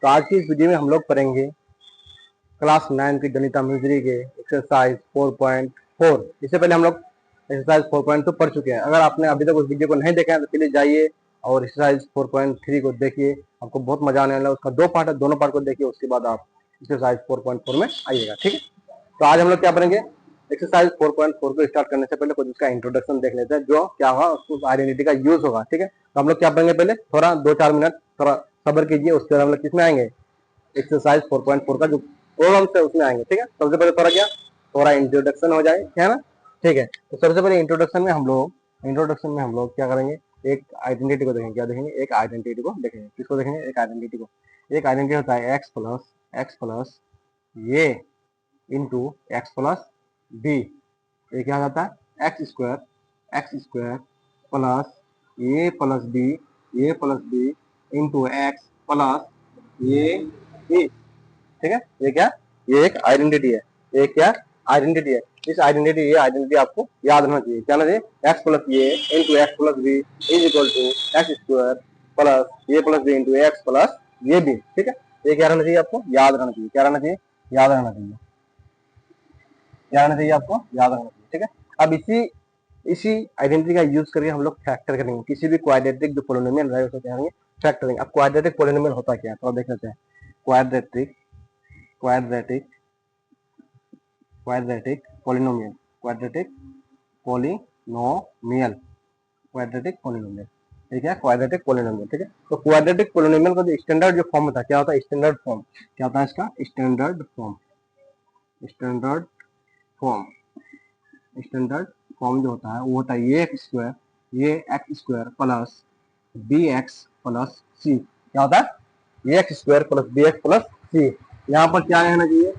तो आज की इस वीडियो में हम लोग पढ़ेंगे क्लास 9 की गणित मिस्री के एक्सरसाइज 4.4। इससे पहले हम लोग एक्सरसाइज 4.2 पढ़ चुके हैं। अगर आपने अभी तक उस वीडियो को नहीं देखा है तो चलिए जाइए और एक्सरसाइज 4.3 को देखिए, आपको बहुत मजा आने वाला है। उसका 2 पार्ट है, दोनों पार्ट को देखिए, उसके बाद आप एक्सरसाइज 4.4 में आइएगा। ठीक है, तो आज हम लोग क्या पढ़ेंगे, एक्सरसाइज 4.4 को स्टार्ट करने से पहले कुछ उसका इंट्रोडक्शन देख लेते हैं, जो क्या होगा उस आइडेंटिटी का यूज होगा। ठीक है, तो हम लोग क्या पढ़ेंगे, पहले थोड़ा 2-4 मिनट थोड़ा सब्र कीजिए, उसके बाद हम लोग किसमें आएंगे, एक्सरसाइज 4.4 का जो प्रॉब्लम्स है उसमें आएंगे। ठीक है, सबसे पहले थोड़ा इंट्रोडक्शन हो जाए, है ना। ठीक है, तो सबसे पहले इंट्रोडक्शन में हम लोग क्या करेंगे, एक आइडेंटिटी को देखेंगे। क्या देखेंगे, एक आइडेंटिटी को देखेंगे। किसको देखेंगे, एक आइडेंटिटी को। एक आइडेंटिटी होता है x plus a into x plus B. ये क्या होता है, x square plus a plus b into x plus ये बी। ठीक है, ये क्या, ये एक आइडेंटिटी है। ये क्या आइडेंटिटी है, ये आइडेंटिटी आपको याद रहना चाहिए। क्या रहना चाहिए, x plus a into x plus B is equal to x square plus ये plus b into x plus ये बी। ठीक है, ये क्या रहना चाहिए, आपको याद रहना चाहिए। क्या रहना चाहिए, याद रहना चाहिए, क्या रहना चाहिए, आपको याद रहना चाहिए। ठीक है, अब इसी आइडेंटिटी का यूज करके हम लोग फैक्टर करेंगे किसी भी क्वाड्रेटिक जो पोलिनोमियल है उसको कहेंगे फैक्टरिंग। अब क्वाड्रेटिक पोलिनोमियल होता क्या है, तो देख लेते हैं। क्वाड्रेटिक क्वाड्रेटिक क्वाड्रेटिक पोलिनोमियल ठीक है, क्वाड्रेटिक पोलिनोमियल। ठीक है, तो क्वाड्रेटिक पोलिनोमियल का जो स्टैंडर्ड जो फॉर्म होता है, क्या होता है, स्टैंडर्ड फॉर्म। क्या होता है इसका, स्टैंडर्ड फॉर्म जो होता है वो होता है a x square plus B x plus c. क्या होता है, a x square plus B x plus c. यहाँ पर क्या रहना चाहिए,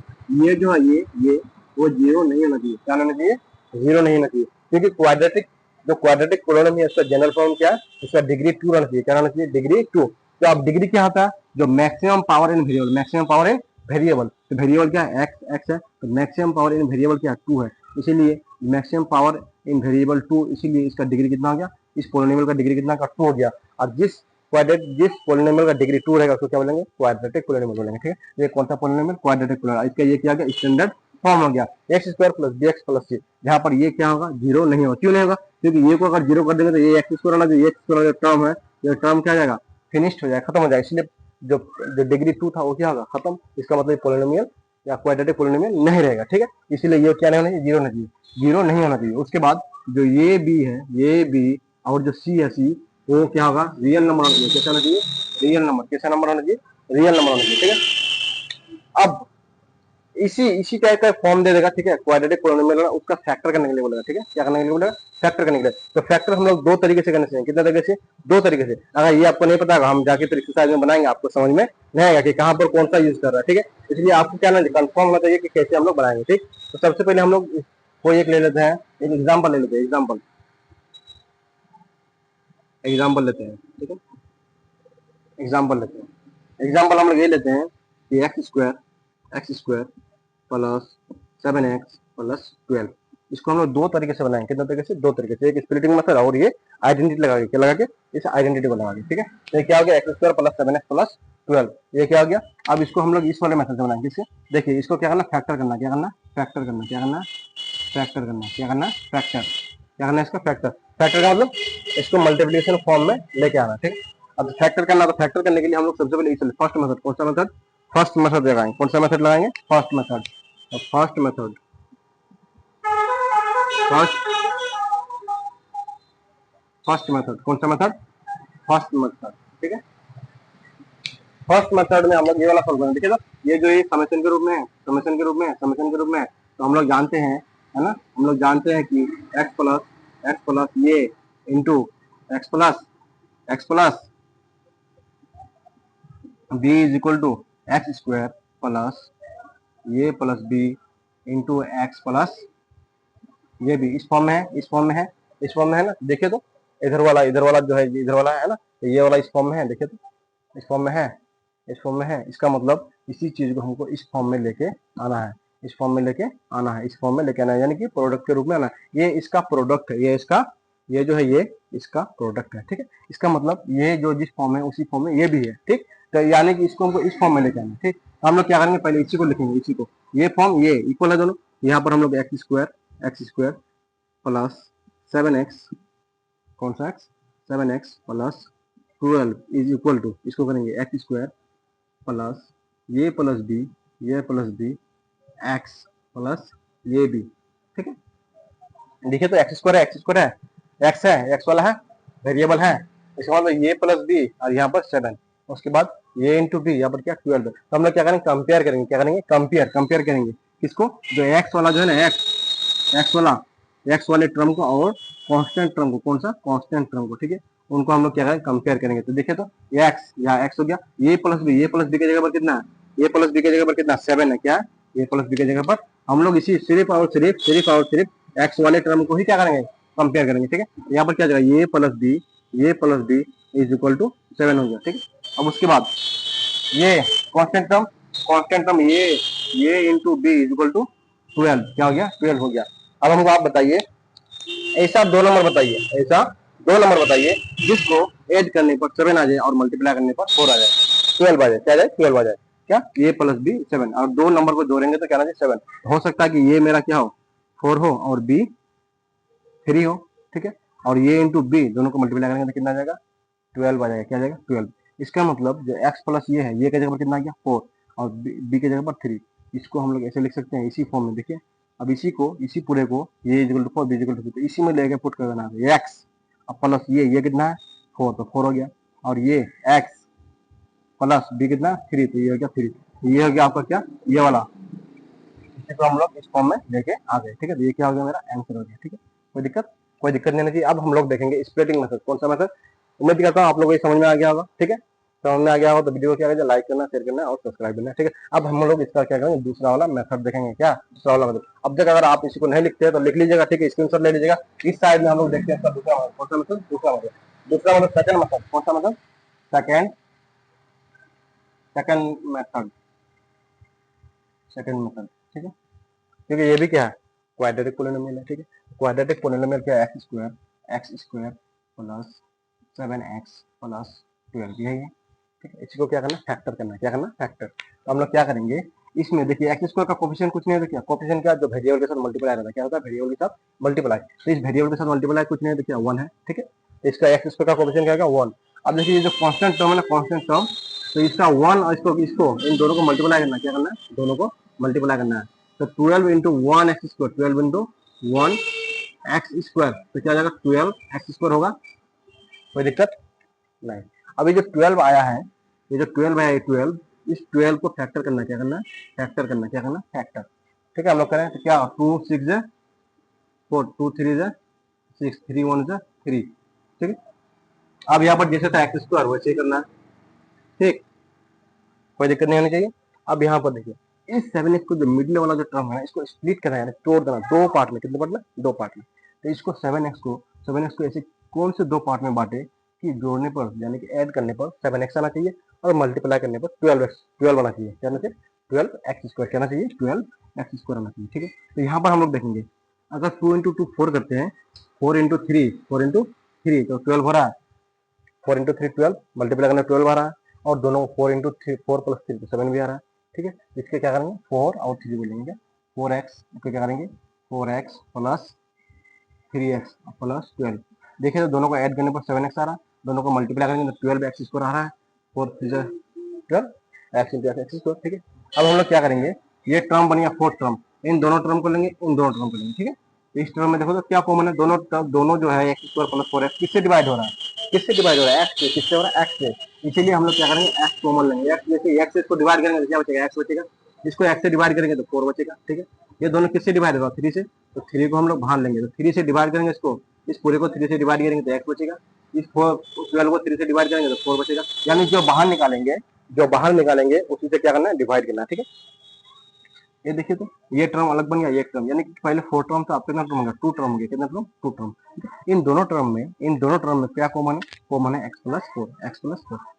ये जो है ये वो जीरो नहीं होना चाहिए। क्या होना चाहिए, जीरो नहीं होना चाहिए, क्योंकि क्वाड्रेटिक पोलिनोमियल है इसका जनरल फॉर्म क्या है, इसका डिग्री 2 रहना चाहिए। क्या रहना चाहिए, डिग्री 2। तो अब डिग्री क्या होता है, जो मैक्सिमम पावर इन वेरिएबल, तो वेरिएबल क्या है, एक्स है, तो मैक्सिमम पावर इन वेरिएबल क्या 2 है, इसीलिए मैक्सिमम पावर इन वेरिएबल 2, इसीलिए इसका डिग्री कितना हो गया, इस पोलिनोमियल का डिग्री कितना का 2 हो गया। और जिस पोलिनोमियल का डिग्री 2 रहेगा उसको क्या बोलेंगे, क्वाड्रेटिक पोलिनोमियल बोलेंगे। ठीक है, ये कौन सा पोलिनोमियल, क्वाड्रेटिक पोलिनोमियल। इसका ये क्या गया, स्टैंडर्ड फॉर्म हो गया x square plus B x plus c, जहां पर ये क्या होगा, जीरो नहीं होगा। क्यों नहीं होगा, क्योंकि ये को अगर जीरो कर देंगे तो ये एक्स स्क्वायर वाला जो एक्स स्क्वायर टर्म है, ये टर्म क्या हो जाएगा, फिनिश्ड हो जाएगा, खत्म हो जाएगा। इसलिए जो डिग्री 2 था वो क्या होगा, खत्म। इसका मतलब पोलिनोमियल या क्वाड्रेटिक पोलिनोमियल नहीं रहेगा। ठीक है, इसीलिए ये क्या नहीं होना चाहिए, जीरो नहीं होना चाहिए। उसके बाद जो ये बी है, ये बी और जो सी है, सी वो क्या होगा, रियल नंबर होना चाहिए। कैसा होना चाहिए, रियल नंबर। कैसा नंबर होना चाहिए, रियल नंबर होना चाहिए। ठीक है, अब इसी टाइप का फॉर्म दे देगा। ठीक है, क्वाड्रेटिक पोलिनोमियल उसका फैक्टर करने के लिए बोलेगा। ठीक है, क्या करने के लिए बोलेगा, फैक्टर करने के लिए। तो फैक्टर हम लोग 2 तरीके से करने चाहिए। कितने तरीके से, 2 तरीके से। अगर ये आपको नहीं पता, हम जाके फिर एक्सरसाइज में बनाएंगे, आपको समझ में नहीं आएगा कि कहाँ पर कौन सा यूज कर रहा है। ठीक है, इसलिए आपको क्या कंफर्म होना चाहिए कि कैसे हम लोग बनाएंगे। ठीक, तो सबसे पहले हम लोग कोई एक ले लेते हैं, एक एग्जाम्पल ले लेते हैं। एग्जाम्पल लेते हैं। ठीक है, एग्जाम्पल हम लोग ये लेते हैं कि x square plus 7x plus 12। इसको हम लोग 2 तरीके से बनाएंगे। कितने तरीके से, 2 तरीके से, एक स्प्लिटिंग मेथड और ये आइडेंटिटी लगा के, क्या लगा के, इस आइडेंटिटी को लगा के। ठीक है, तो ये क्या हो गया, x square plus 7x plus 12, ये क्या हो गया। अब इसको हम लोग इस वाले मेथड से बनाएंगे। किससे, देखिए इसको क्या करना, फैक्टर करना। क्या करना, फैक्टर करना। क्या करना, फैक्टर करना। क्या करना, फैक्टर। क्या करना है इसका, फैक्टर। फैक्टर का मतलब इसको मल्टीप्लिकेशन फॉर्म में लेके आना। ठीक है, अब फैक्टर करना, तो फैक्टर करने के लिए हम लोग सबसे पहले फर्स्ट मेथड, कौन सा मेथड, फर्स्ट मेथड लगाएंगे। कौन सा मेथड लगाएंगे, फर्स्ट मेथड। फर्स्ट मेथड कौन सा मेथड, फर्स्ट मेथड। ठीक है, फर्स्ट मेथड में हम लोग ये वाला सॉल्व करेंगे। देखिए, तो ये जो ये समेशन के रूप में है, तो हम लोग जानते हैं, है ना, हम लोग जानते हैं कि x plus a into x plus B is equal to x square plus ये plus b into x plus a भी। इस फॉर्म में है ना। देखिए तो इधर वाला जो है, इधर वाला है ना, ये वाला इस फॉर्म में है। देखिए तो इस फॉर्म में है। इसका मतलब इसी चीज को हमको इस फॉर्म में लेके आना है, इस फॉर्म में लेके आना है, यानी कि प्रोडक्ट के रूप में आना है। ये इसका प्रोडक्ट है, ये जो है ये इसका प्रोडक्ट है। ठीक है, इसका मतलब ये जो जिस फॉर्म है उसी फॉर्म में ये भी है। ठीक, तो यानी कि इसको हमको इस फॉर्म में लेके आना, ठीक। तो हम लोग क्या करेंगे, पहले इसी को लिखेंगे, इसी को, ये फॉर्म, ये इक्वल है दोनों, यहाँ पर हम लोग एक्स स्क्वायर प्लस 7x, कौन सा x, 7x plus 12 is equal to, इसको करेंगे एक्स स्क्वायर प्लस ये प्लस बी, ये प्लस बी, एक्स प्लस ये बी, ठीक है। देखिए तो एक्स स्क्वायर है, एक्स स्क्वायर है, एक्स है, एक्स वाला है, वेरिएबल है, इसका मतलब ये प्लस बी और यहाँ पर 7, उसके बाद ये इंटू बी, यहाँ पर क्या 12 है। तो हम लोग क्या करेंगे, कंपेयर करेंगे, क्या करेंगे, कंपेयर करेंगे किसको, जो एक्स वाला जो है ना, एक्स वाले टर्म को और कांस्टेंट टर्म को, कौन सा, कांस्टेंट टर्म को, ठीक है, उनको हम लोग क्या करेंगे, कंपेयर करेंगे। तो देखिए तो ये एक्स, यहाँ एक्स हो गया, ये प्लस बी, ये प्लस बी की जगह पर कितना है, ये प्लस बी की जगह पर कितना 7 है, क्या, ये प्लस बी की जगह पर हम लोग इसी सिर्फ और सिर्फ एक्स वाले टर्म को ही क्या करेंगे, कंपेयर करेंगे, ठीक है। यहाँ पर क्या जाएगा, ये plus B is equal to 7 हो गया, ठीक है। अब उसके बाद ये कांस्टेंट टर्म ये into B is equal to 12, क्या हो गया, 12 हो गया। अब हमको आप बताइए, ऐसा दो नंबर बताइए जिसको ऐड करने पर 7 आ जाए और मल्टीप्लाई करने पर 4 आ जाए, 12 आ जाए, क्या आ जाए, 12 आ जाए, क्या, ये प्लस बी 7, और दो नंबर को जोड़ेंगे तो क्या आ जाए, 7। हो सकता है कि ये मेरा क्या हो, 4 हो और बी 3 हो, ठीक है, और ये इंटू बी दोनों को मल्टीप्लाई करेंगे तो कितना आ जाएगा, 12 आ जाएगा, क्या आ जाएगा, 12। इसका मतलब जो x प्लस ये है, ये की जगह पर कितना आ गया 4 और b की जगह पर 3, इसको हम लोग ऐसे लिख सकते हैं इसी फॉर्म में। देखिए अब इसी पूरे को ये equal to 4, b equal to 3, इसी में लेके पुट कर देना है, ये x अब प्लस ये कितना है 4, तो 4 हो गया, और ये x प्लस b कितना 3, तो ये हो गया 3, ये हो गया आपका क्या, ये वाला, इसी को हम लोग इस फॉर्म में लेके आ गए, ठीक है। तो ये क्या हो गया, मेरा आंसर हो गया, ठीक है, कोई दिक्कत नहीं चाहिए। अब हम लोग देखेंगे स्प्लिटिंग मेथड, कौन सा मेथड, उम्मीद करता हूँ आप लोगों को समझ में आ गया होगा, ठीक है। समझ में आ गया होगा तो वीडियो को क्या करें, लाइक करना, शेयर करना और सब्सक्राइब करना, ठीक है। अब हम लोग इसका क्या करेंगे, दूसरा वाला मेथड देखेंगे, क्या, दूसरा वाला मेथड। अब तक अगर आप इसी को नहीं लिखते हैं तो लिख लीजिएगा, ठीक है, स्क्रीनशॉट ले लीजिएगा। इस साइड में हम लोग देखते हैं इसका दूसरा मेथड, कौन सा मेथड, दूसरा मेथड सेकंड मेथड, कौन सा मेथड, सेकंड मेथड, ठीक है, क्योंकि ये भी क्या है, क्वाड्रेटिक पोलिनोमियल है, ठीक है। क्वाड्रेटिक पोलिनोमियल क्या है, x square plus 7x plus 12 है ये, ठीक है। इसी को क्या करना, फैक्टर करना है, क्या करना, फैक्टर। तो हम लोग क्या करेंगे, इसमें देखिए एक्स स्क्वायर का कोफिशिएंट कुछ नहीं है, क्या कोफिशिएंट, क्या, जो वेरिएबल के साथ मल्टीप्लाई रहता है, क्या होता है, वेरिएबल के साथ मल्टीप्लाई। तो इस वेरिएबल के साथ मल्टीप्लाई कुछ नहीं है, तो क्या 1 है, ठीक है। तो इसका एक्स स्क्वायर का कोफिशिएंट क्या होगा, 1। अब देखिए ये जो कांस्टेंट टर्म है ना, कांस्टेंट टर्म, तो इसका 1 और इसको इन दोनों को मल्टीप्लाई करना है, क्या करना है, दोनों को मल्टीप्लाई करना है। तो 12 into 1 x square, 12 into 1 x square, तो क्या जाएगा, 12 एक्स स्क्वायर होगा, कोई दिक्कत नहीं। अभी जो 12 आया है, ये जो 12 है, 12, इस 12 को फैक्टर करना, क्या करना, फैक्टर करना, क्या करना, फैक्टर, ठीक है। हम लोग करें तो क्या, 2 6 है 4, 2 3 है 6, 3 1 है 3, ठीक है। अब यहाँ पर जैसे था एक्स स्क्वायर वैसे ही करना है, ठीक, कोई दिक्कत नहीं होनी चाहिए। अब यहाँ पर देखिए, इस 7x को जो मिडिल वाला जो टर्म है इसको स्प्लिट करना है, तोड़ देना दो पार्ट में, कितने पार्ट में, दो पार्ट में। तो इसको 7x को ऐसे कौन से दो पार्ट में बांटे कि जोड़ने पर यानी कि ऐड करने पर 7x आना चाहिए और मल्टीप्लाई करने पर 12 आना चाहिए, क्या आना चाहिए, 12x स्क्वायर, क्या आना चाहिए, 12x स्क्वायर आना चाहिए, ठीक है। तो यहाँ पर हम लोग देखेंगे, अगर 2 इंटू 2 4 करते हैं, 4 इंटू 3 तो 12 हो रहा है, 4 इंटू 3 12, मल्टीप्लाई करना 12 आ रहा है, और दोनों 4 इंटू 3 4 प्लस 3 तो 7 भी आ रहा है, ठीक है। इसके क्या करेंगे, 4 और 3 बोलेंगे, 4x को क्या करेंगे, 4x प्लस 3x प्लस 12। देखिए तो दोनों को ऐड करने पर 7x आ रहा है, दोनों को मल्टीप्लाई करेंगे तो 12x स्क्वायर आ रहा है, 4 3 12 x इंटू x स्क्वायर, ठीक है। अब हम लोग क्या करेंगे, ये टर्म बन गया फोर्थ टर्म, इन दोनों टर्म को लेंगे, इन दोनों टर्म को लेंगे, ठीक है। इस टर्म में देखो तो क्या कॉमन है, दोनों जो है एक्स स्क्वायर प्लस 4x किससे डिवाइड हो रहा है, एक्स से, किससे हो रहा है, एक्स से। इसीलिए हम लोग क्या करेंगे, एक्स कॉमन लेंगे, एक्स जैसे एक्स इसको डिवाइड करेंगे तो क्या बचेगा, एक्स बचेगा, इसको एक्स से डिवाइड करेंगे तो 4 बचेगा, ठीक है। ये दोनों किससे डिवाइड होगा, 3 से, तो 3 को हम लोग बाहर लेंगे, तो 3 से डिवाइड करेंगे इसको, इस पूरे को 3 से डिवाइड करेंगे तो एक्स बचेगा, इस 12 को 3 से डिवाइड करेंगे तो 4 बचेगा, यानी जो बाहर निकालेंगे उसी से क्या करना है, डिवाइड करना है, ठीक है। ये देखिए तो ये टर्म अलग बन गया, ये टर्म, यानी कि पहले 4 टर्म था, अब कितना टर्म हो गया, 2 टर्म हो गया, कितना टर्म, 2 टर्म। इन दोनों टर्म में क्या कॉमन है x प्लस 4,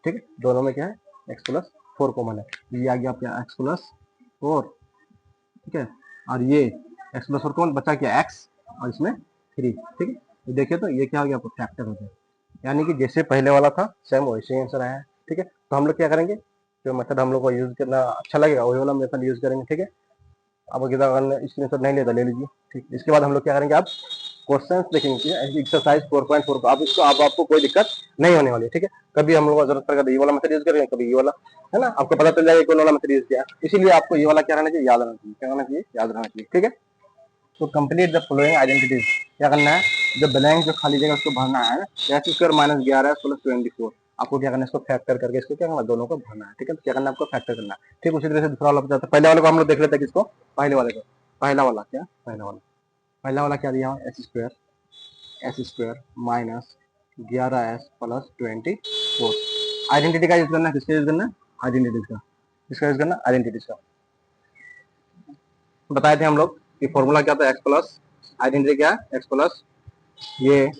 ठीक है। दोनों में क्या है, x प्लस 4 कॉमन है, ये आ गया आपका x प्लस 4, ठीक है। और ये x प्लस 4 कौन बचा, क्या x और इसमें 3, ठीक है। देखिए तो ये क्या हो गया, आपको फैक्टर हो गया, यानी कि जैसे पहले वाला था सेम वैसे ही आंसर आया है, ठीक है। तो हम लोग क्या करेंगे, जो मेथड हम लोग को यूज करना अच्छा लगेगा वही वाला मेथड यूज करेंगे, ठीक है। अब अगर स्क्रीनशॉट नहीं लेता ले लीजिए, ठीक। इसके बाद हम लोग क्या करेंगे, आप क्वेश्चंस देखेंगे एक्सरसाइज 4.4 आप इसको आपको कोई दिक्कत नहीं होने वाली है, ठीक है। कभी हम लोग को जरूरत पड़ेगा तो ये वाला मेथड यूज करेंगे, कभी ये वाला, है ना। आपको पता चल जाएगा कौन वाला मेथड यूज किया, इसीलिए आपको ये वाला क्या रहना चाहिए, याद रहना चाहिए। क्या रहना चाहिए, याद रहना चाहिए, ठीक है। तो कंप्लीट द फॉलोइंग आइडेंटिटीज, क्या करना है, जो ब्लैंक जो खाली जगह उसको भरना है, एक्स स्क्वायर माइनस 11 प्लस 24, आपको क्या करना है, इसको फैक्टर करके इसको क्या करना, दोनों को भरना है, ठीक है। तो क्या करना है, आपको फैक्टर करना है, ठीक। उसी तरह से दूसरा वाला बताता है, पहले वाले को हम लोग देख लेते हैं, किसको, पहले वाले को। पहला वाला क्या, पहला वाला क्या दिया हुआ, S square minus 11s plus 24। Identity का यूज करना है, किसका यूज करना है, आइडेंटिटीज का, किसका यूज करना, आइडेंटिटीज का। बताए थे हम लोग कि फॉर्मूला क्या था, एक्स प्लस, आइडेंटिटी क्या है, x plus a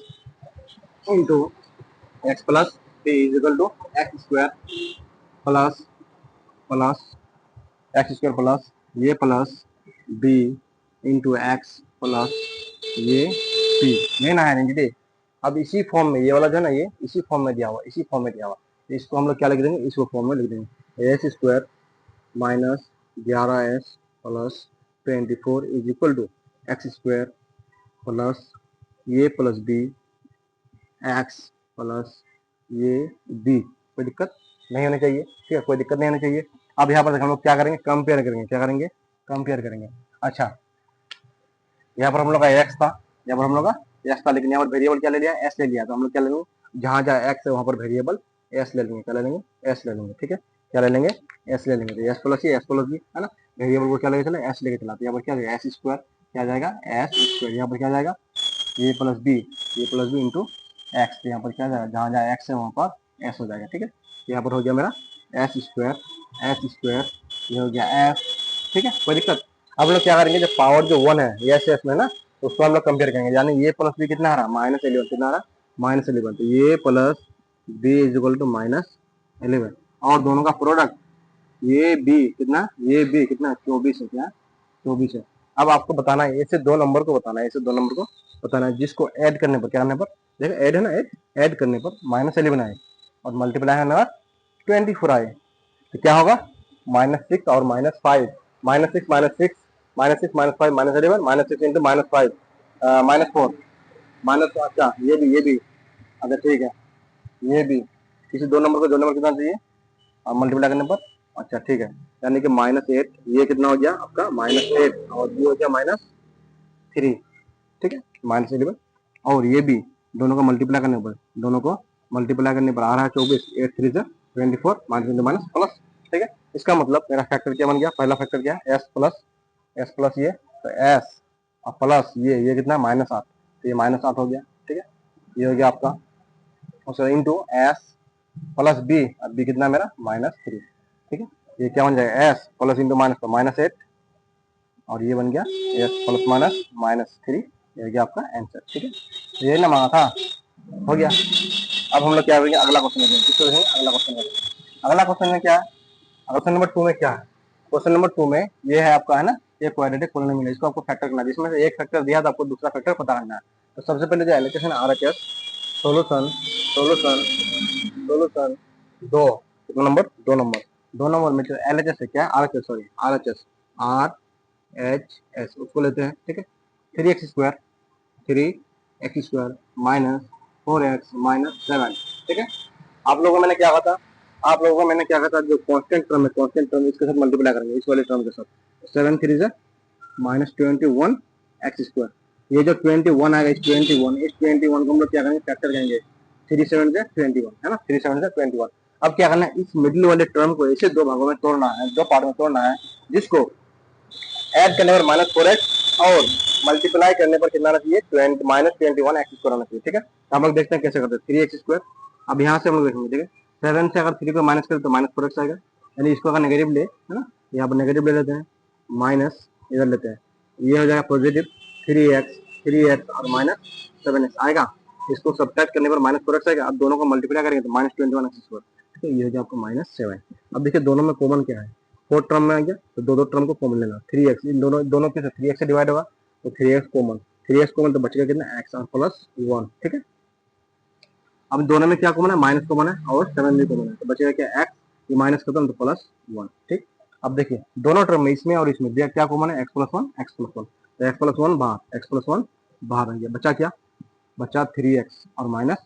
into x plus B is equal to x square plus plus x square plus ये plus b into x plus a p, ये ना है आइडेंटिटी। अब इसी फॉर्म में ये वाला जो है ना, ये इसी फॉर्म में दिया हुआ, इसी फॉर्म में दिया हुआ, इसको हम लोग क्या लिख देंगे, इसको फॉर्म में लिख देंगे, S square minus 11s plus 24 is equal to x square plus ये प्लस बी एक्स प्लस ये बी। कोई दिक्कत नहीं होनी चाहिए, ठीक है, कोई दिक्कत नहीं होनी चाहिए। अब यहाँ पर हम लोग क्या करेंगे, कंपेयर करेंगे, क्या करेंगे, कंपेयर करेंगे। अच्छा, यहाँ पर हम लोग का एक्स था, यहाँ पर हम लोग का एक्स था, लेकिन यहाँ पर वेरिएबल क्या ले लिया, एस ले लिया, तो हम लोग क्या लेंगे, जहाँ जहाँ एक्स है वहाँ पर वेरिएबल एस ले लेंगे, क्या ले लेंगे, एस ले लेंगे, ठीक है। क्या ले लेंगे, एस ले लेंगे, तो एस प्लस ये एस प्लस बी, है ना। वेरिएबल को क्या लेके चले, एस लेके चला, तो यहाँ पर क्या जाएगा, एस स्क्वायर, क्या जाएगा, एस स्क्वायर, यहाँ पर क्या जाएगा, ये प्लस बी इंटू एक्स, तो यहाँ पर क्या जाएगा, जहाँ जहाँ एक्स है वहाँ पर एस हो जाएगा, ठीक है। यहाँ पर हो गया मेरा एस स्क्वायर, ये हो गया एस, ठीक है, कोई दिक्कत। अब लोग क्या करेंगे, जब पावर जो 1 है ये एस में ना, तो उसको हम लोग कंपेयर करेंगे, यानी ये प्लस बी कितना आ रहा है, -11, कितना आ रहा है, -11, तो ये plus B is equal to -11, और दोनों का प्रोडक्ट ये बी कितना, ये बी कितना 24 है, क्या 24 है। अब आपको बताना है, ऐसे दो नंबर को बताना है, ऐसे दो नंबर को बताना है, जिसको ऐड करने पर, क्या करने पर, देखो ऐड है ना, ऐड करने पर -11 आए और मल्टीप्लाई करने पर 24 आए, तो क्या होगा, -6 और -5, -6 -6 -6 -5 -11, -6 इंटू -5 -4 माइनस, अच्छा ये भी, अच्छा ठीक है, ये भी, किसी दो नंबर को दो नंबर कितना चाहिए और मल्टीप्लाई करने पर, अच्छा ठीक है, यानी कि -8, ये कितना हो गया आपका -8 और ये हो गया -3, ठीक है, -11, और ये भी दोनों को मल्टीप्लाई करने पर, दोनों को मल्टीप्लाई करने पर आ रहा है 24, 8 3 से 24, माइनस प्लस, ठीक है। इसका मतलब मेरा फैक्टर क्या बन गया, पहला फैक्टर क्या है, एस प्लस ये, तो एस और प्लस ये कितना -8, तो ये -8 हो गया, ठीक है, ये हो गया आपका, और इंटू एस प्लस बी, अब बी कितना मेरा -3, ठीक है। ये क्या बन जाएगा, एस प्लस इंटू माइनस, तो -8, और ये बन गया एस प्लस -3, ये हो गया आपका आंसर, ठीक है। तो ये ना मांगा था, हो गया। अब हम लोग क्या करेंगे, अगला क्वेश्चन करेंगे, किसको देखेंगे, अगला क्वेश्चन करेंगे। अगला क्वेश्चन में क्या है, क्वेश्चन नंबर 2 में क्या है, क्वेश्चन नंबर 2 में ये है आपका, है ना, ये क्वाड्रेटिक पॉलिनोमियल है, इसको आपको फैक्टर करना है, जिसमें से एक फैक्टर दिया था, आपको दूसरा फैक्टर पता करना है। तो सबसे पहले जो allocation RHS, solution solution solution कितना नंबर, 2 नंबर में जो एलएचएस है, क्या आरएचएस, सॉरी आरएचएस उसको लेते हैं, ठीक है। 3x स्क्वायर -4x-7, ठीक है। आप लोगों को मैंने क्या कहा था, जो कांस्टेंट टर्म है, कांस्टेंट टर्म इसके साथ मल्टीप्लाई करेंगे, इस वाले टर्म के साथ, 7 3 से -21x स्क्वायर, ये जो 21 आएगा, इस 21 को हम लोग क्या करेंगे, फैक्टर करेंगे, 3 7 से 21, है ना, 3 7 से 21। अब क्या करना है, इस मिडिल वाले टर्म को ऐसे दो भागों में तोड़ना है, दो पार्ट में तोड़ना है, जिसको ऐड करने पर -4x और मल्टीप्लाई करने पर कितना आना चाहिए, -21x स्क्वायर आना चाहिए, ठीक है। हम लोग देखते हैं कैसे करते हैं, 3x स्क्वायर, अब यहाँ से हम लोग देखेंगे, ठीक है, 7 से अगर 3 को माइनस करें तो -4x आएगा, यानी इसको अगर नेगेटिव ले, है ना, यहाँ पर नेगेटिव ले लेते हैं, माइनस इधर लेते हैं, ये हो जाएगा पॉजिटिव, 3x और -7x आएगा, इसको सब्ट्रैक्ट करने पर -4x आएगा। अब दोनों को मल्टीप्लाई करेंगे तो -21x स्क्वायर, ठीक है, ये हो जाएगा आपको -7। अब देखिए दोनों में कॉमन क्या है, 4 टर्म में आ गया, तो दो टर्म को कॉमन लेना, 3x, इन दोनों के 3x से डिवाइड होगा, तो 3x कॉमन, तो बचेगा कितना, x और +1, ठीक है। अब दोनों में क्या कॉमन है, माइनस कॉमन है और 7 भी कॉमन है, तो बचेगा क्या x, ये माइनस खत्म तो प्लस 1। ठीक, अब देखिए दोनों टर्म में इसमें और इसमें क्या कॉमन है, x प्लस 1 x प्लस 1, तो x प्लस 1 बाहर, x प्लस 1 बाहर आ गया, बचा क्या, बचा 3x और माइनस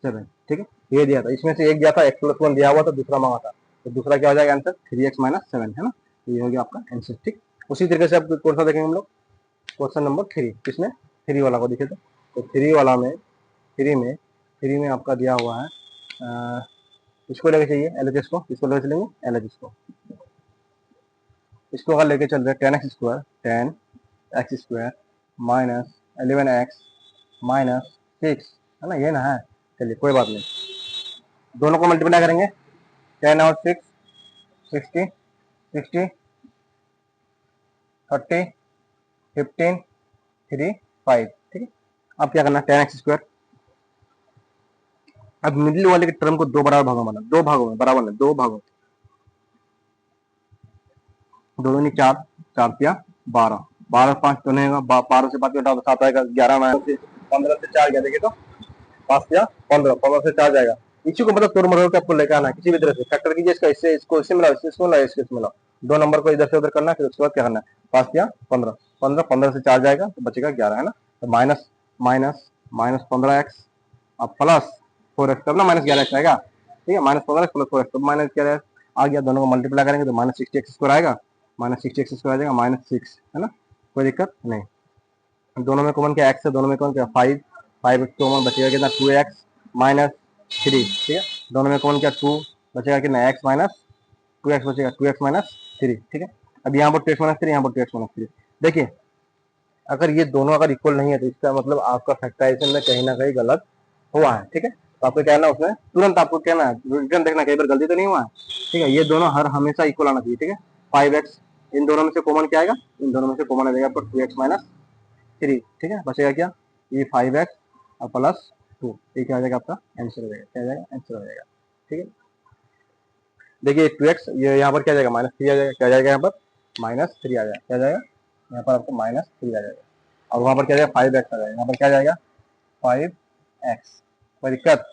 7। ठीक है, ये दिया था, इसमें से एक दिया था x प्लस 1 दिया हुआ था, दूसरा मांगा था, तो दूसरा क्या हो जाएगा आंसर 3x माइनस 7 है ना, ये हो गया आपका आंसर। ठीक, उसी तरीके से अब कौन सा देखेंगे हम लोग, क्वेश्चन नंबर 3, किसमें 3 वाला को देखे तो 3 वाला में, 3 में आपका दिया हुआ है इसको लेके चाहिए एलएचएस को, इसको लेके चलेंगे एलएचएस को, इसको अगर लेके चल रहे ten x square minus 11x minus 6 है ना, ये ना है, चलिए कोई बात नहीं, दोनों को मल्टीप्लाई करेंगे, 10 और 6 60 60 30 15 3 5। ठीक है, अब क्या करना है, 10x स्क्वायर, अब मिडिल वाले के टर्म को दो बराबर भागों में, दो भागों में बराबर में, दो भागों, दोनों ने 4 4 किया 12, 12 5 तो नहीं होगा, 12 से 5 घटाओ तो 7 आएगा, 11 में से 15 से 4 गया, देखिए तो 5 या 15, 15 से 4 जाएगा, इसी को मतलब तोड़ मरोड़ के आपको लेकर आना है, किसी भी तरह से फैक्टर कीजिए, इसका इससे इसको इससे मिलाओ, इसको मिलाओ, इसको मिलाओ, दो नंबर को इधर से उधर करना है, फिर उसके बाद क्या करना है, 5 या 15, 15 से 4 जाएगा तो बचेगा 11 है ना, तो माइनस माइनस माइनस 15x अब प्लस 4x, तब ना माइनस 11x आएगा। ठीक है, माइनस 15x प्लस 4x, तब माइनस 11x आ गया, दोनों को मल्टीप्लाई करेंगे तो माइनस 60x स्क्वायर आएगा, माइनस 60x स्क्वायर आ जाएगा, माइनस 6 है ना, कोई दिक्कत नहीं। दोनों में कॉमन क्या x है, दोनों में कॉमन क्या 5, 5x कॉमन बचेगा कितना 2x माइनस 3। ठीक है, दोनों में कॉमन क्या 2 बचेगा कितना x माइनस 2x बचेगा 2x माइनस 3। ठीक है, अब यहाँ पर 2x माइनस 3, यहाँ पर 2x माइनस 3, देखिए अगर ये दोनों अगर इक्वल नहीं है तो इसका मतलब आपका फैक्टराइजेशन में कहीं ना कहीं गलत हुआ है। ठीक है, तो आपको कहना उसमें तुरंत आपको कहना है, रिटर्न देखना कई बार गलती तो नहीं हुआ है। ठीक है, ये दोनों हर हमेशा इक्वल आना चाहिए। ठीक है, 5x इन दोनों में से कॉमन क्या आएगा, इन दोनों में से कॉमन आ जाएगा आपको 2x माइनस 3। ठीक है, बचेगा क्या, ये 5x और प्लस 2, ये क्या आ जाएगा आपका आंसर हो जाएगा, क्या आ जाएगा आंसर हो जाएगा। ठीक है, देखिए 2x ये यहाँ पर क्या जाएगा माइनस 3 आ जाएगा, क्या जाएगा यहाँ पर माइनस 3 आ जाएगा, क्या जाएगा यहाँ पर आपको माइनस 3 आ जाएगा, और वहां पर क्या जाएगा 5x आ जाएगा, यहाँ पर क्या जाएगा 5x, कोई दिक्कत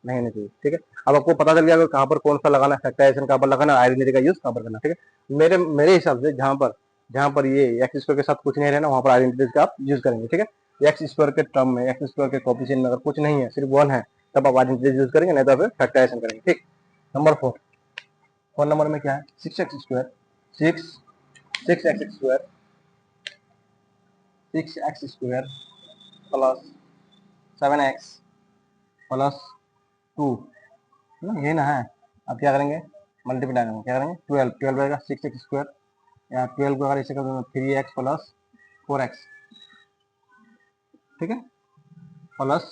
नहीं होनी चाहिए। ठीक है, अब आपको पता चल गया कहाँ पर कौन सा लगाना है, फैक्टराइजेशन कहाँ पर लगाना, आइडेंटिटी का यूज कहाँ पर करना। ठीक है, मेरे हिसाब से जहाँ पर ये एक्स स्क्वायर के साथ कुछ नहीं रहना, वहाँ पर आइडेंटिटी का आप यूज करेंगे। ठीक है, एक्स स्क्वायर के टर्म में, एक्स स्क्वायर के कोएफिशिएंट में अगर कुछ नहीं है, सिर्फ 1 है, तब आप आइडेंटिटी यूज करेंगे, नहीं तो फिर फैक्टराइजेशन करेंगे। ठीक, नंबर 4 नंबर में क्या है 6x square, 6x square 6x square plus 7x plus 2 ना, ये ना है। अब क्या करेंगे मल्टीप्लाई करेंगे, क्या करेंगे 12, 12 रहेगा 6x स्क्वायर, यहाँ 12 को अगर इसे कर देंगे 3x प्लस 4x। ठीक है, प्लस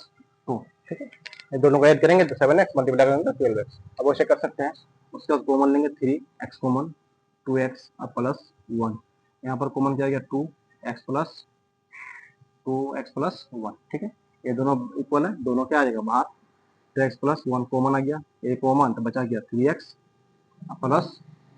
2। ठीक है, ये दोनों को ऐड करेंगे तो 7x मल्टीप्लाई करेंगे तो 12x। अब वैसे कर सकते हैं, उसके बाद कॉमन लेंगे 3x कॉमन, 2x और प्लस 1, यहाँ पर कॉमन क्या गया 2x प्लस 1। ठीक है, ये दोनों इक्वल है, दोनों क्या आ जाएगा बाहर, 2x प्लस 1 कॉमन आ गया, ये कॉमन तो बचा गया 3x प्लस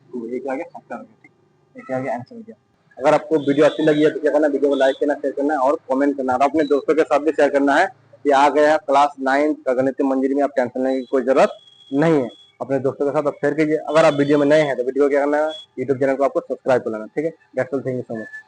2, एक आ गया फैक्टर आ गया। ठीक, ये क्या आ गया आंसर हो गया। अगर आपको वीडियो अच्छी लगी है तो क्या करना, वीडियो को लाइक करना, शेयर करना और कमेंट करना, और अपने दोस्तों के साथ भी शेयर करना है कि आ गया है क्लास 9 का गणित मंजरी में, आप टेंशन लेने की कोई जरूरत नहीं है। अपने दोस्तों के साथ आप शेयर कीजिए। अगर आप वीडियो में नए हैं तो वीडियो को क्या करना है, यूट्यूब चैनल को आपको सब्सक्राइब कर लेना। ठीक है, that's all, thank you so much.